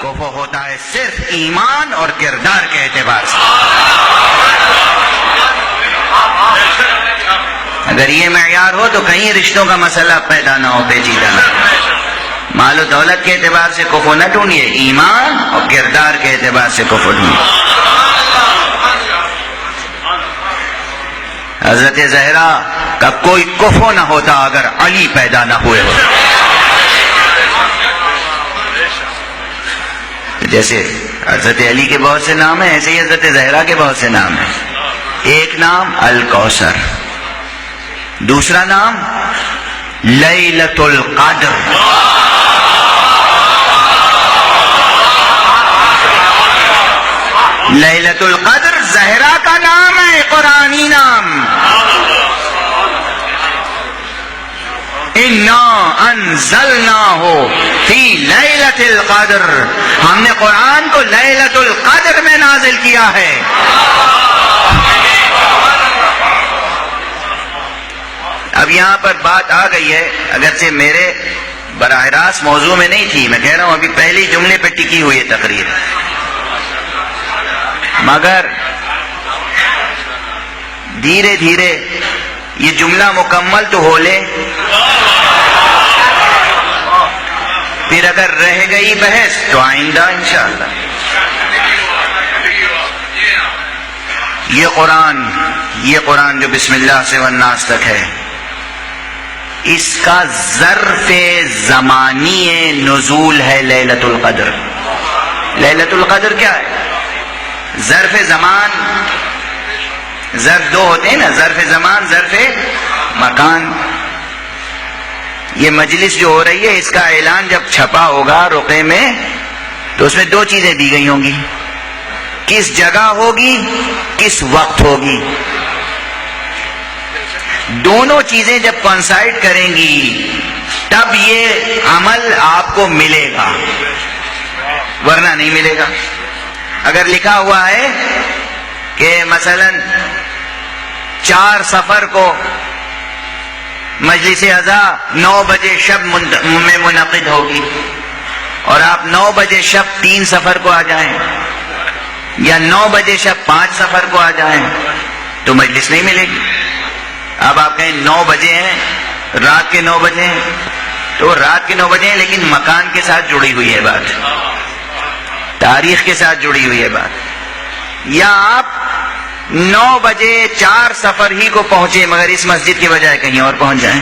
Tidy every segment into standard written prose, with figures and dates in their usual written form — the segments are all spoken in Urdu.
کفر ہوتا ہے صرف ایمان اور کردار کے اعتبار سے. اگر یہ معیار ہو تو کہیں رشتوں کا مسئلہ پیدا نہ ہو، پیچیدہ نہ ہو. مال و دولت کے اعتبار سے کفر نہ ڈھونڈیے، ایمان اور کردار کے اعتبار سے کفر ڈھونڈیے. حضرت زہرا کا کوئی کفر نہ ہوتا اگر علی پیدا نہ ہوئے ہو. جیسے حضرت علی کے بہت سے نام ہیں، ایسے ہی حضرت زہرا کے بہت سے نام ہیں. ایک نام الکوثر، دوسرا نام لیلۃ القدر. لیلۃ القدر زہرا کا نام ہے، قرآنی نام. انا انزلناہ فی لیلۃ القدر، ہم نے قرآن کو لیلۃ القدر میں نازل کیا ہے. اب یہاں پر بات آ گئی ہے، اگرچہ میرے براہ راست موضوع میں نہیں تھی، میں کہہ رہا ہوں ابھی پہلی جملے پہ ٹکی ہوئی ہے تقریر، مگر دھیرے دھیرے یہ جملہ مکمل تو ہو لے، پھر اگر رہ گئی بحث تو آئندہ انشاءاللہ. یہ قرآن جو بسم اللہ سے والناس تک ہے، اس کا ظرف زمانی نزول ہے لیلۃ القدر. لیلۃ القدر کیا ہے؟ ظرف زمان، ظرف دو ہوتے ہیں نا، ظرف زمان، ظرف مکان. یہ مجلس جو ہو رہی ہے اس کا اعلان جب چھپا ہوگا رقعے میں تو اس میں دو چیزیں دی گئی ہوں گی، کس جگہ ہوگی، کس وقت ہوگی. دونوں چیزیں جب کوانسائڈ کریں گی تب یہ عمل آپ کو ملے گا، ورنہ نہیں ملے گا. اگر لکھا ہوا ہے کہ مثلا 4 صفر کو مجلس عزا 9 بجے شب میں منعقد ہوگی اور آپ 9 بجے شب 3 صفر کو آ جائیں یا 9 بجے شب 5 صفر کو آ جائیں تو مجلس نہیں ملے گی. اب آپ کہیں 9 بجے ہیں، رات کے 9 بجے ہیں، تو رات کے 9 بجے ہیں لیکن مکان کے ساتھ جڑی ہوئی ہے بات، تاریخ کے ساتھ جڑی ہوئی ہے بات. یا آپ 9 بجے 4 صفر ہی کو پہنچے مگر اس مسجد کے بجائے کہیں اور پہنچ جائیں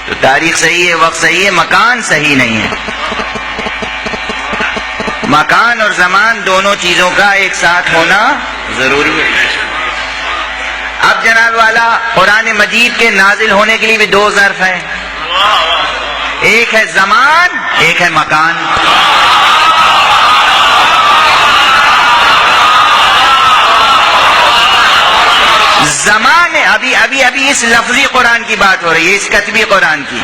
تو تاریخ صحیح ہے، وقت صحیح ہے، مکان صحیح نہیں ہے. مکان اور زمان دونوں چیزوں کا ایک ساتھ ہونا ضروری ہے. اب جناب والا قرآن مجید کے نازل ہونے کے لیے بھی 2 ظرف ہیں، ایک ہے زمان، ایک ہے مکان. زمان ابھی اس لفظی قرآن کی بات ہو رہی ہے، اس کتبی قرآن کی،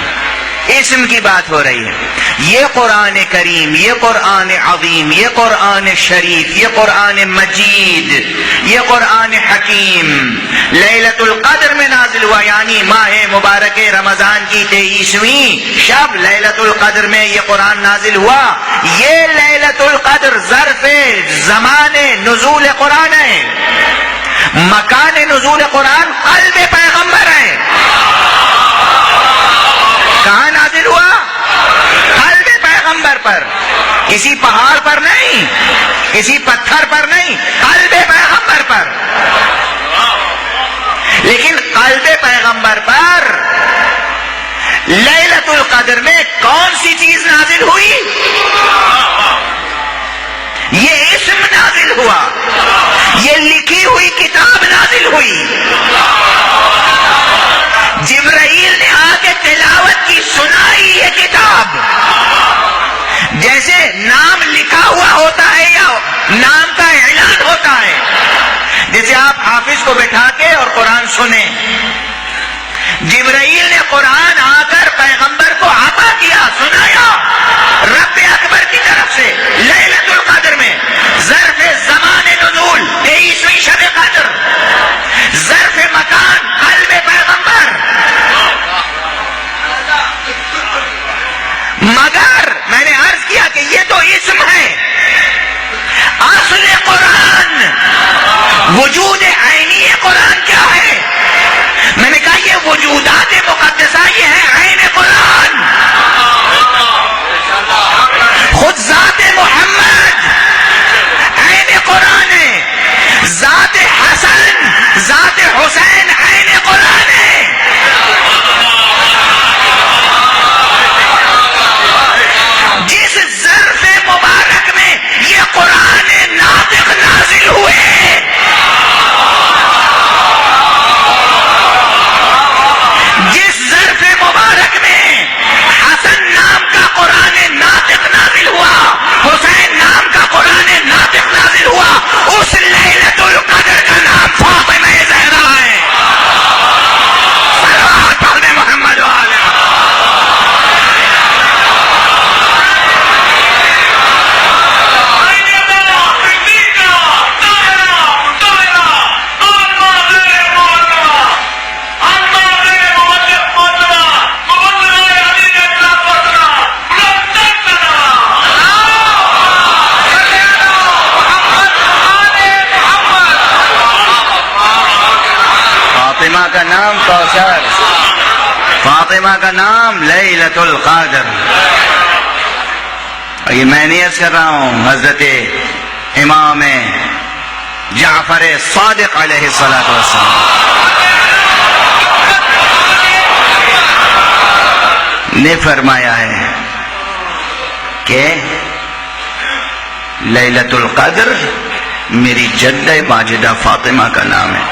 اسم کی بات ہو رہی ہے. یہ قرآن کریم، یہ قرآن عظیم، یہ قرآن شریف، یہ قرآن مجید، یہ قرآن حکیم لیلۃ القدر میں نازل ہوا، یعنی ماہ مبارک رمضان کی 23ویں شب لیلۃ القدر میں یہ قرآن نازل ہوا. یہ لیلۃ القدر ظرف زمان نزول قرآن ہے، مکان نزول قرآن قلب پیغمبر ہے. کہاں نازل ہوا؟ قلب پیغمبر پر، کسی پہاڑ پر نہیں، کسی پتھر پر نہیں، قلب پیغمبر پر. لیکن قلب پیغمبر پر لیلۃ القدر میں کون سی چیز نازل ہوئی؟ یہ اسم نازل ہوا، یہ لکھی ہوئی کتاب نازل ہوئی. جبرائیل نے آ کے تلاوت کی، سنائی یہ کتاب. جیسے نام لکھا ہوا ہوتا ہے یا نام کا اعلان ہوتا ہے، جیسے آپ حافظ کو بٹھا کے اور قرآن سنیں، جبرائیل نے قرآن آ کر پیغمبر کو عطا کیا، سنایا رب اکبر کی طرف سے لیلۃ القدر میں. ظرف زمان نزول 23ویں شب قدر، ظرف مکان قلب پیغمبر. مگر میں نے فاطمہ کا نام کوثر، فاطمہ کا نام لیلۃ القدر. اور یہ میں نہیں عرض کر رہا ہوں، حضرت امام جعفر صادق علیہ الصلوۃ والسلام نے فرمایا ہے کہ لیلۃ القدر میری جدہ ماجدہ فاطمہ کا نام ہے.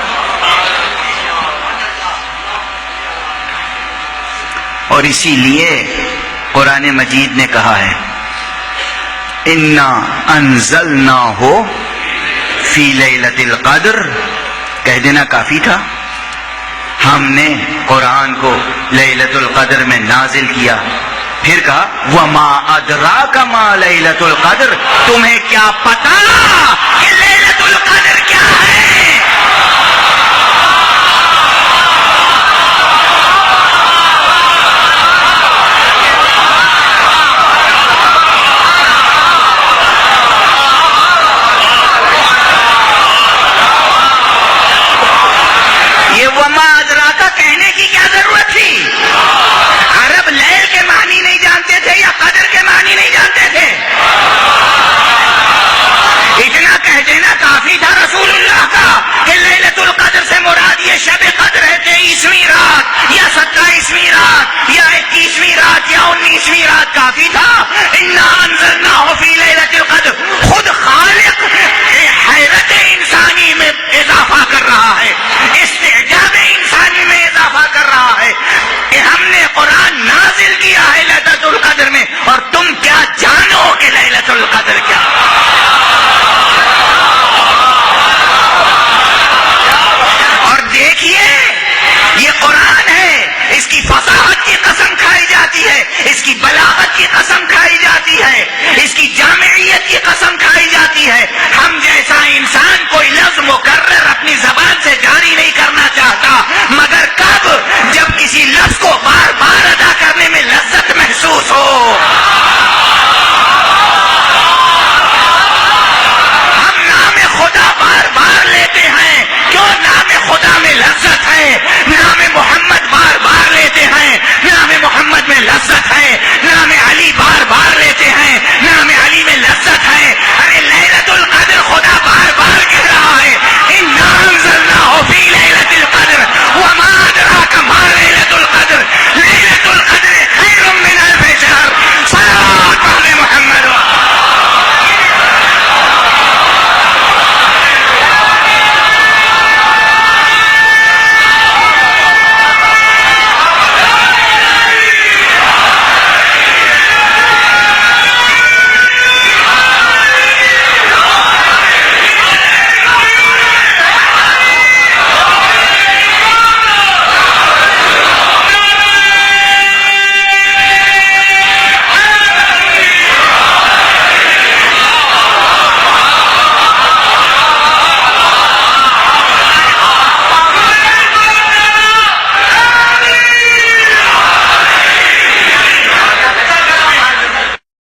اور اسی لیے قرآن مجید نے کہا ہے انا انزلناہ فی لیلۃ القدر، کہہ دینا کافی تھا. ہم نے قرآن کو لیلۃ القدر میں نازل کیا. پھر کہا وما ادراک ما لیلۃ القدر، تمہیں کیا پتا کہ لیلۃ القدر کیا ہے؟ یہ وما ادراک کہنے کی کیا ضرورت تھی؟ عرب لیل کے معنی نہیں جانتے تھے یا قدر کے معنی نہیں جانتے تھے؟ اتنا کہہ دینا کافی تھا رسول اللہ کا کہ لیلۃ القدر سے مراد یہ شب قدر ہے، 23ویں رات یا 27ویں رات یا 21ویں رات یا 19ویں رات کافی تھا. انا انزلناہ فی لیلۃ القدر، خود خالق حیرت انسانی میں اضافہ کر رہا ہے، استعجاب انسانی میں اضافہ کر رہا ہے کہ ہم نے قرآن نازل کیا ہے لیلۃ القدر میں، اور تم کیا جانو کہ لیلۃ القدر کیا. اور دیکھیے یہ قرآن ہے، اس کی فصاحت کی قسم کھائی جاتی ہے، اس کی بلاغت کی قسم کھائی جاتی ہے، اس کی جامعیت کی قسم کھائی جاتی ہے. ہم جیسا انسان کوئی لفظ مکرر اپنی زبان سے جاری نہیں کرنا چاہتا،